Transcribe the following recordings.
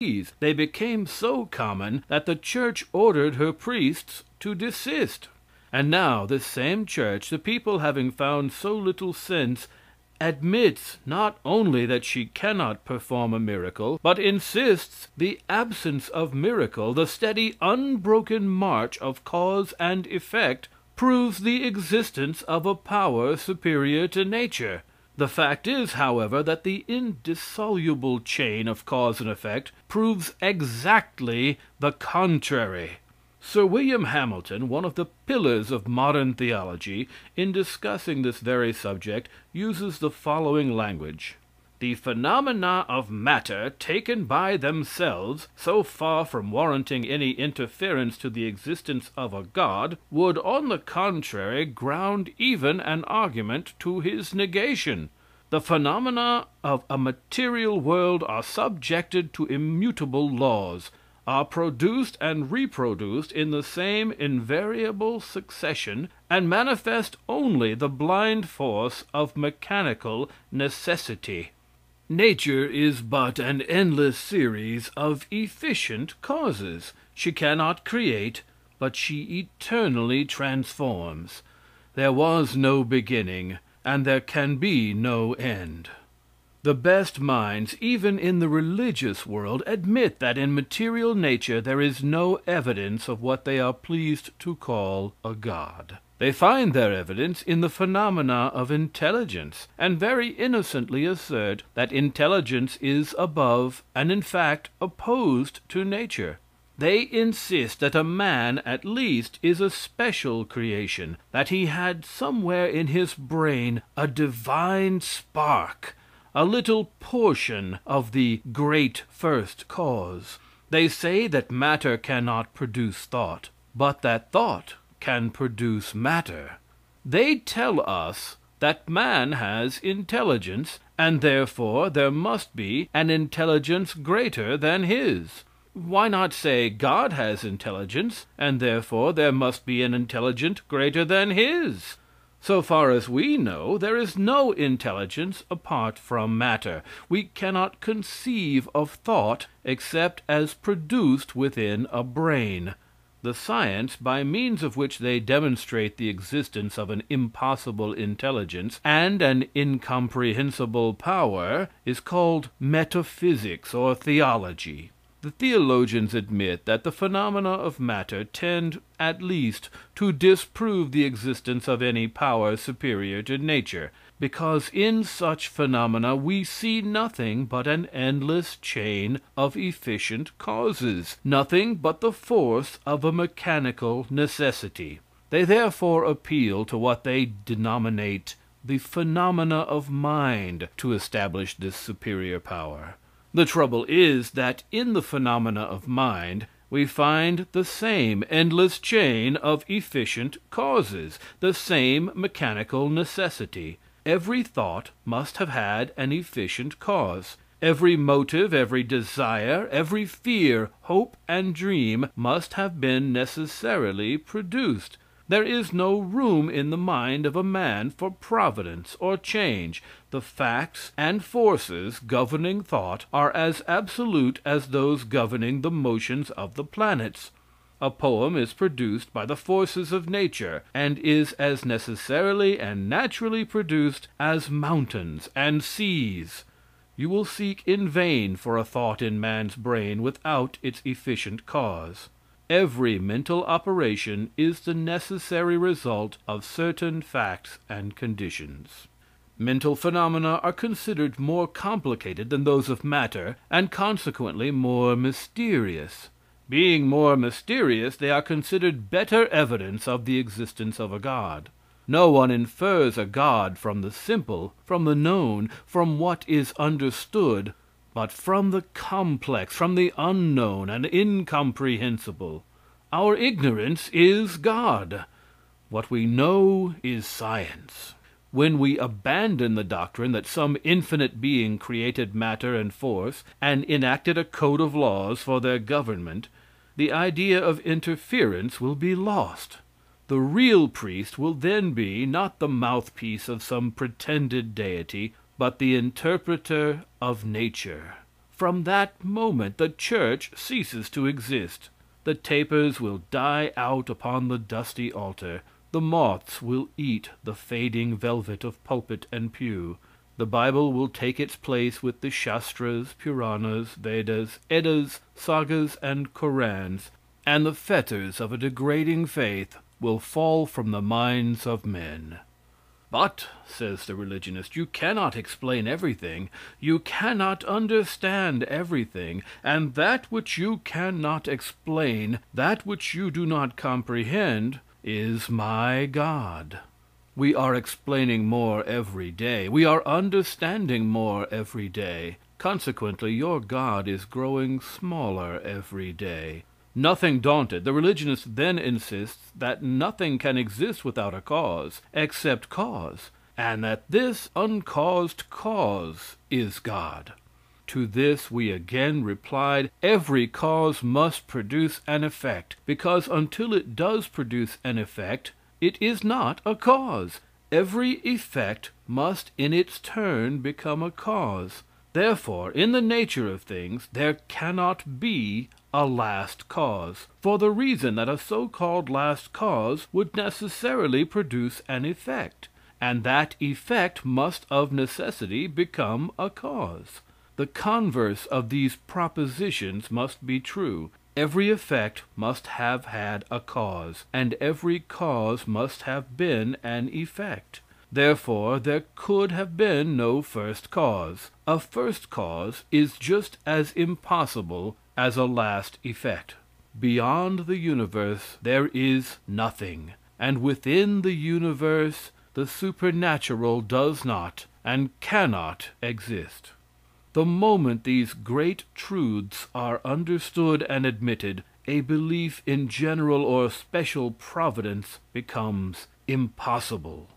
They became so common that the church ordered her priests to desist. And now this same church, the people having found so little sense, admits not only that she cannot perform a miracle, but insists the absence of miracle, the steady, unbroken march of cause and effect, proves the existence of a power superior to nature. The fact is, however, that the indissoluble chain of cause and effect proves exactly the contrary. Sir William Hamilton, one of the pillars of modern theology, in discussing this very subject, uses the following language: "The phenomena of matter, taken by themselves, so far from warranting any interference to the existence of a God, would, on the contrary, ground even an argument to his negation. The phenomena of a material world are subjected to immutable laws, are produced and reproduced in the same invariable succession, and manifest only the blind force of mechanical necessity. Nature is but an endless series of efficient causes. She cannot create, but she eternally transforms. There was no beginning, and there can be no end." The best minds, even in the religious world, admit that in material nature there is no evidence of what they are pleased to call a God. They find their evidence in the phenomena of intelligence, and very innocently assert that intelligence is above, and in fact opposed to nature. They insist that a man, at least, is a special creation, that he had somewhere in his brain a divine spark, a little portion of the great first cause. They say that matter cannot produce thought, but that thought can produce matter. They tell us that man has intelligence, and therefore there must be an intelligence greater than his. Why not say God has intelligence, and therefore there must be an intelligence greater than his? So far as we know, there is no intelligence apart from matter. We cannot conceive of thought except as produced within a brain. The science by means of which they demonstrate the existence of an impossible intelligence and an incomprehensible power is called metaphysics or theology. The theologians admit that the phenomena of matter tend, at least, to disprove the existence of any power superior to nature, because in such phenomena we see nothing but an endless chain of efficient causes, nothing but the force of a mechanical necessity. They therefore appeal to what they denominate the phenomena of mind to establish this superior power. The trouble is that in the phenomena of mind we find the same endless chain of efficient causes, the same mechanical necessity. Every thought must have had an efficient cause. Every motive, every desire, every fear, hope, and dream must have been necessarily produced. There is no room in the mind of a man for providence or change. The facts and forces governing thought are as absolute as those governing the motions of the planets. A poem is produced by the forces of nature, and is as necessarily and naturally produced as mountains and seas. You will seek in vain for a thought in man's brain without its efficient cause. Every mental operation is the necessary result of certain facts and conditions. Mental phenomena are considered more complicated than those of matter, and consequently more mysterious. Being more mysterious, they are considered better evidence of the existence of a God. No one infers a God from the simple, from the known, from what is understood, but from the complex, from the unknown and incomprehensible. Our ignorance is God. What we know is science. When we abandon the doctrine that some infinite being created matter and force, and enacted a code of laws for their government, the idea of interference will be lost. The real priest will then be, not the mouthpiece of some pretended deity, but the interpreter of nature. from that moment the church ceases to exist. The tapers will die out upon the dusty altar. The moths will eat the fading velvet of pulpit and pew. The Bible will take its place with the Shastras, Puranas, Vedas, Eddas, Sagas, and Korans, and the fetters of a degrading faith will fall from the minds of men. But, says the religionist, you cannot explain everything. You cannot understand everything. And that which you cannot explain, that which you do not comprehend, is my God. We are explaining more every day. We are understanding more every day. Consequently, your God is growing smaller every day. Nothing daunted, the religionist then insists that nothing can exist without a cause, except cause, and that this uncaused cause is God. To this we again replied, every cause must produce an effect, because until it does produce an effect, it is not a cause. Every effect must in its turn become a cause. Therefore, in the nature of things, there cannot be a last cause, for the reason that a so-called last cause would necessarily produce an effect, and that effect must of necessity become a cause. The converse of these propositions must be true. Every effect must have had a cause, and every cause must have been an effect. Therefore, there could have been no first cause. A first cause is just as impossible as a last effect. Beyond the universe there is nothing, and within the universe the supernatural does not and cannot exist. The moment these great truths are understood and admitted, a belief in general or special providence becomes impossible.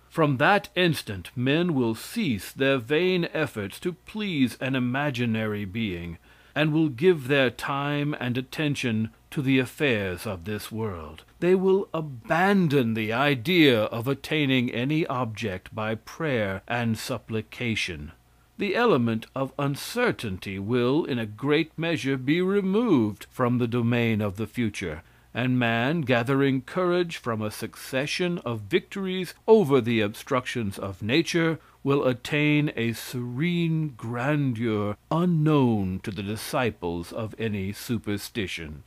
From that instant men will cease their vain efforts to please an imaginary being, and will give their time and attention to the affairs of this world. They will abandon the idea of attaining any object by prayer and supplication. The element of uncertainty will, in a great measure, be removed from the domain of the future, and man, gathering courage from a succession of victories over the obstructions of nature, will attain a serene grandeur unknown to the disciples of any superstition.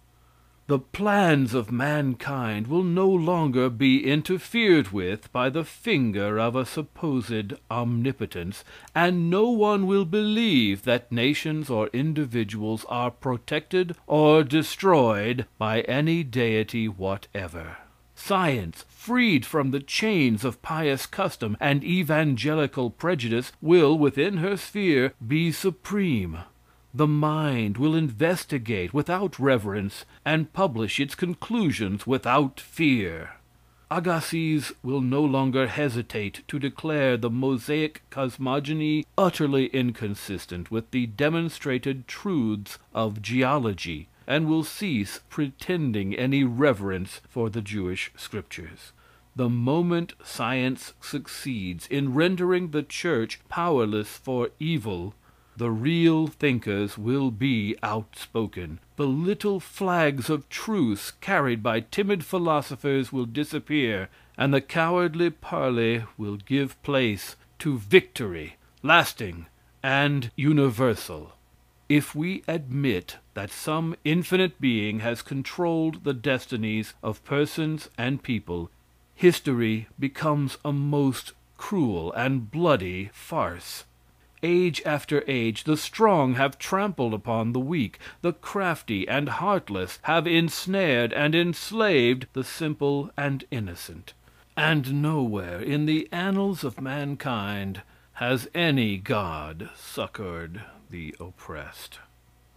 The plans of mankind will no longer be interfered with by the finger of a supposed omnipotence, and no one will believe that nations or individuals are protected or destroyed by any deity whatever. Science, freed from the chains of pious custom and evangelical prejudice, will, within her sphere, be supreme. The mind will investigate without reverence and publish its conclusions without fear. Agassiz will no longer hesitate to declare the Mosaic cosmogony utterly inconsistent with the demonstrated truths of geology, and will cease pretending any reverence for the Jewish scriptures. The moment science succeeds in rendering the church powerless for evil, the real thinkers will be outspoken. The little flags of truce carried by timid philosophers will disappear, and the cowardly parley will give place to victory, lasting and universal. If we admit that some infinite being has controlled the destinies of persons and people, history becomes a most cruel and bloody farce. Age after age the strong have trampled upon the weak, the crafty and heartless have ensnared and enslaved the simple and innocent, and nowhere in the annals of mankind has any God succored the oppressed.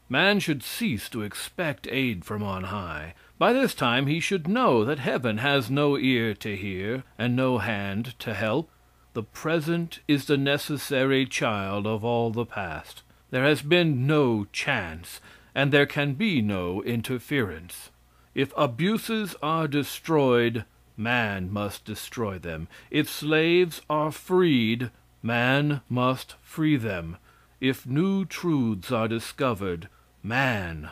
Man should cease to expect aid from on high. By this time he should know that heaven has no ear to hear and no hand to help. The present is the necessary child of all the past. There has been no chance, and there can be no interference. If abuses are destroyed, man must destroy them. If slaves are freed, man must free them. if new truths are discovered, man